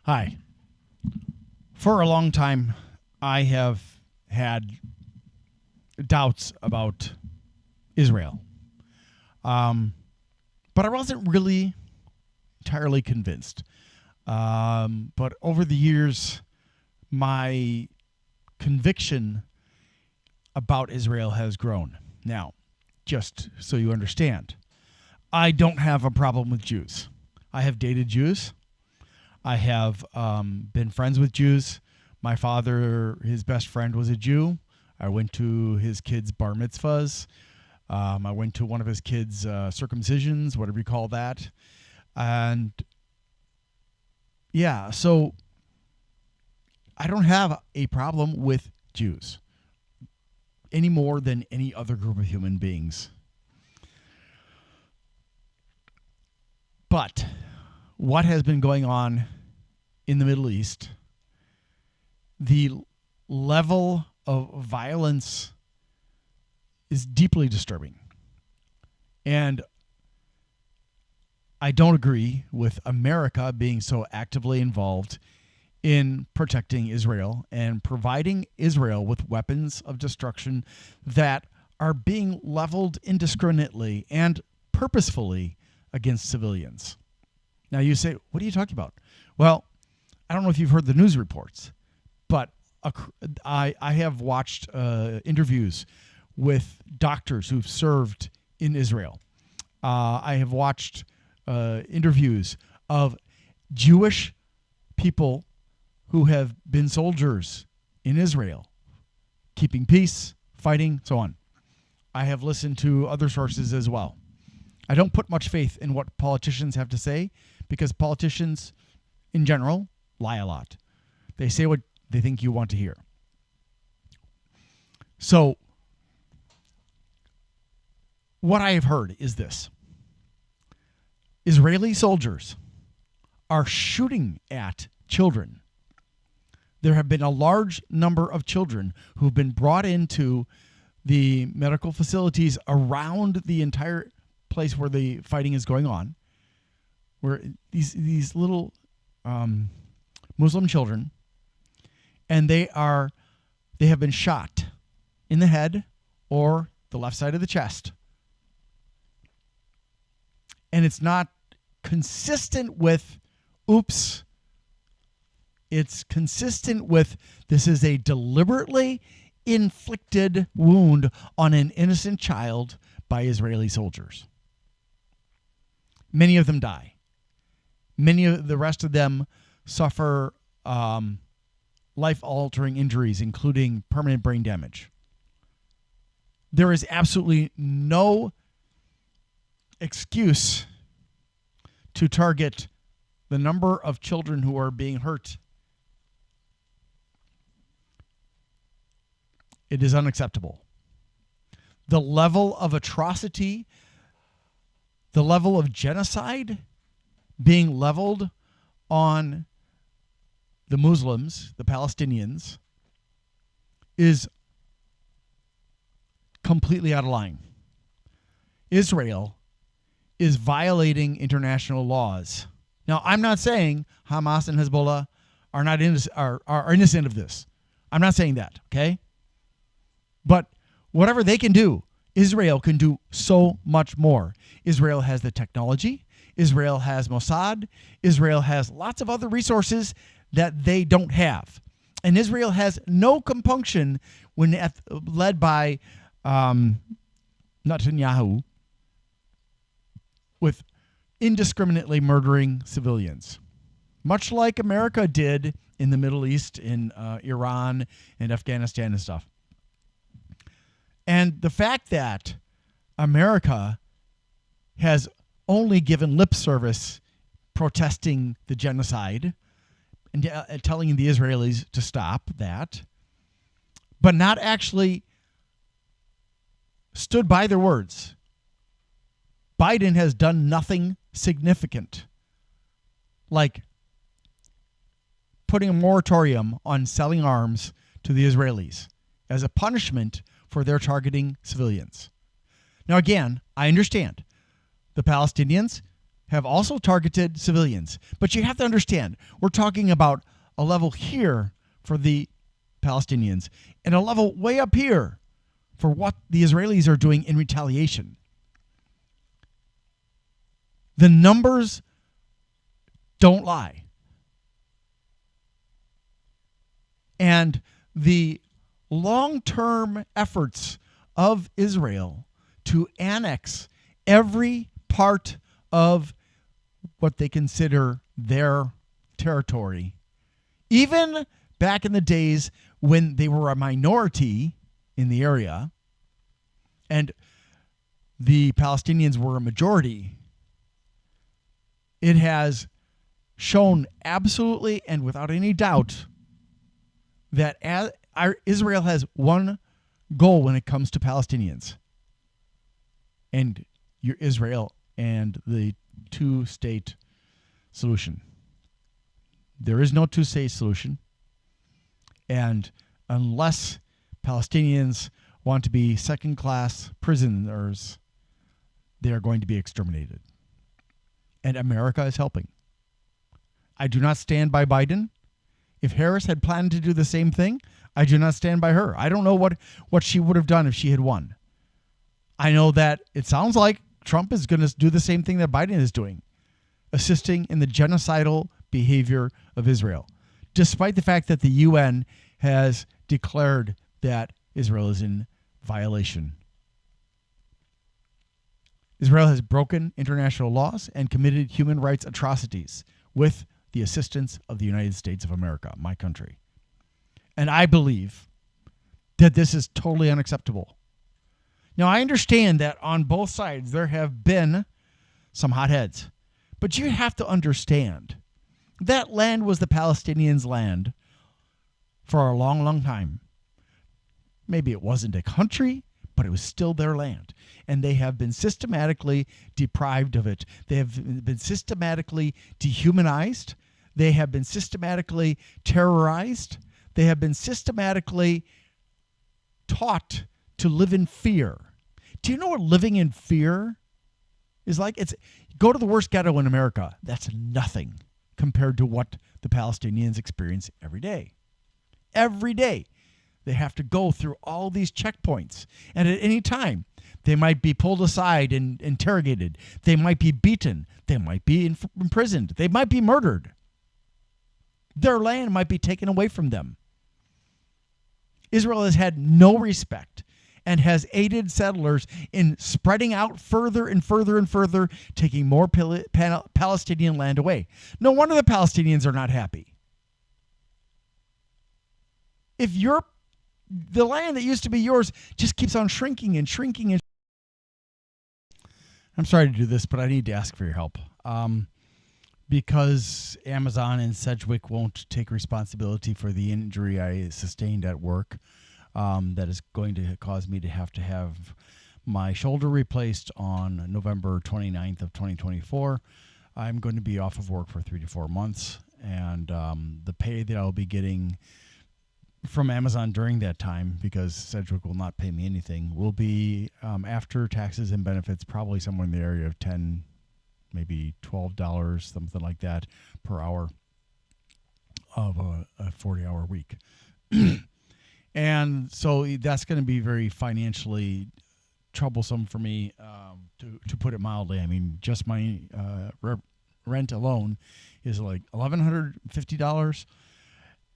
Hi. For a long time, I have had doubts about Israel. But I wasn't really entirely convinced. But over the years, my conviction about Israel has grown. Now, just so you understand, I don't have a problem with Jews. I have dated Jews. I have been friends with Jews. My father, his best friend was a Jew. I went to his kids' bar mitzvahs. I went to one of his kids' circumcisions, whatever you call that. And yeah, so I don't have a problem with Jews any more than any other group of human beings. But what has been going on in the Middle East, the level of violence is deeply disturbing. And I don't agree with America being so actively involved in protecting Israel and providing Israel with weapons of destruction that are being leveled indiscriminately and purposefully against civilians. Now you say, what are you talking about? Well, I don't know if you've heard the news reports, but I have watched interviews with doctors who've served in Israel. I have watched interviews of Jewish people who have been soldiers in Israel, keeping peace, fighting, so on. I have listened to other sources as well. I don't put much faith in what politicians have to say because politicians, in general, lie a lot. They say what they think you want to hear. So, what I have heard is this. Israeli soldiers are shooting at children. There have been a large number of children who've been brought into the medical facilities around the entire place where the fighting is going on, where these little Muslim children, and they have been shot in the head or the left side of the chest. And it's not consistent with, oops. It's consistent with, this is a deliberately inflicted wound on an innocent child by Israeli soldiers. Many of them die. Many of the rest of them suffer life-altering injuries, including permanent brain damage. There is absolutely no excuse to target the number of children who are being hurt. It is unacceptable. The level of atrocity, the level of genocide being leveled on the Muslims, the Palestinians, is completely out of line. Israel is violating international laws. Now, I'm not saying Hamas and Hezbollah are not are innocent of this. I'm not saying that, okay? But whatever they can do, Israel can do so much more. Israel has the technology. Israel has Mossad. Israel has lots of other resources that they don't have. And Israel has no compunction when led by Netanyahu with indiscriminately murdering civilians, much like America did in the Middle East, in Iran and Afghanistan and stuff. And the fact that America has only given lip service protesting the genocide and telling the Israelis to stop that, but not actually stood by their words. Biden has done nothing significant, like putting a moratorium on selling arms to the Israelis as a punishment for their targeting civilians. Now, again, I understand the Palestinians have also targeted civilians. But you have to understand, we're talking about a level here for the Palestinians and a level way up here for what the Israelis are doing in retaliation. The numbers don't lie. And the long-term efforts of Israel to annex every part of what they consider their territory, even back in the days when they were a minority in the area and the Palestinians were a majority, it has shown absolutely and without any doubt that Israel has one goal when it comes to Palestinians and Israel and the two-state solution. There is no two-state solution, and unless Palestinians want to be second-class prisoners, they are going to be exterminated. And America is helping. I do not stand by Biden. If Harris had planned to do the same thing, I do not stand by her. I don't know what she would have done if she had won. I know that it sounds like Trump is going to do the same thing that Biden is doing, assisting in the genocidal behavior of Israel, despite the fact that the UN has declared that Israel is in violation. Israel has broken international laws and committed human rights atrocities with the assistance of the United States of America, my country. And I believe that this is totally unacceptable. Now, I understand that on both sides there have been some hotheads, but you have to understand that land was the Palestinians' land for a long, long time. Maybe it wasn't a country, but it was still their land. And they have been systematically deprived of it. They have been systematically dehumanized. They have been systematically terrorized. They have been systematically taught to live in fear. Do you know what living in fear is like? Go to the worst ghetto in America. That's nothing compared to what the Palestinians experience every day. Every day. They have to go through all these checkpoints. And at any time, they might be pulled aside and interrogated. They might be beaten. They might be imprisoned. They might be murdered. Their land might be taken away from them. Israel has had no respect and has aided settlers in spreading out further and further and further, taking more Palestinian land away. No wonder the Palestinians are not happy. If the land that used to be yours just keeps on shrinking and shrinking and I'm sorry to do this, but I need to ask for your help. Because Amazon and Sedgwick won't take responsibility for the injury I sustained at work, that is going to cause me to have my shoulder replaced on November 29th of 2024. I'm going to be off of work for 3 to 4 months, and the pay that I'll be getting from Amazon during that time, because Sedgwick will not pay me anything, will be after taxes and benefits, probably somewhere in the area of $10, maybe $12, something like that, per hour of a 40-hour week. And so that's going to be very financially troublesome for me, to put it mildly. I mean, just my rent alone is like $1,150.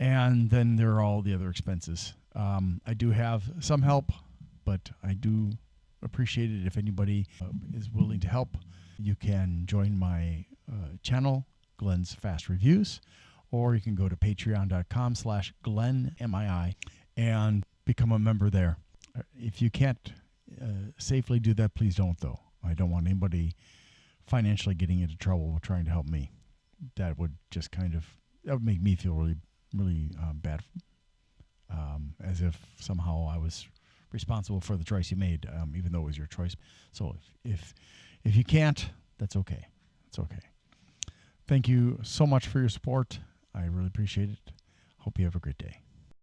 And then there are all the other expenses. I do have some help, but I do appreciate it if anybody is willing to help. You can join my channel, Glenn's Fast Reviews, or you can go to patreon.com/Glenn, MII, and become a member there. If you can't safely do that, please don't, though. I don't want anybody financially getting into trouble trying to help me. That would just that would make me feel really bad, as if somehow I was responsible for the choice you made, even though it was your choice. So if you can't, that's okay. It's okay. Thank you so much for your support. I really appreciate it. Hope you have a great day.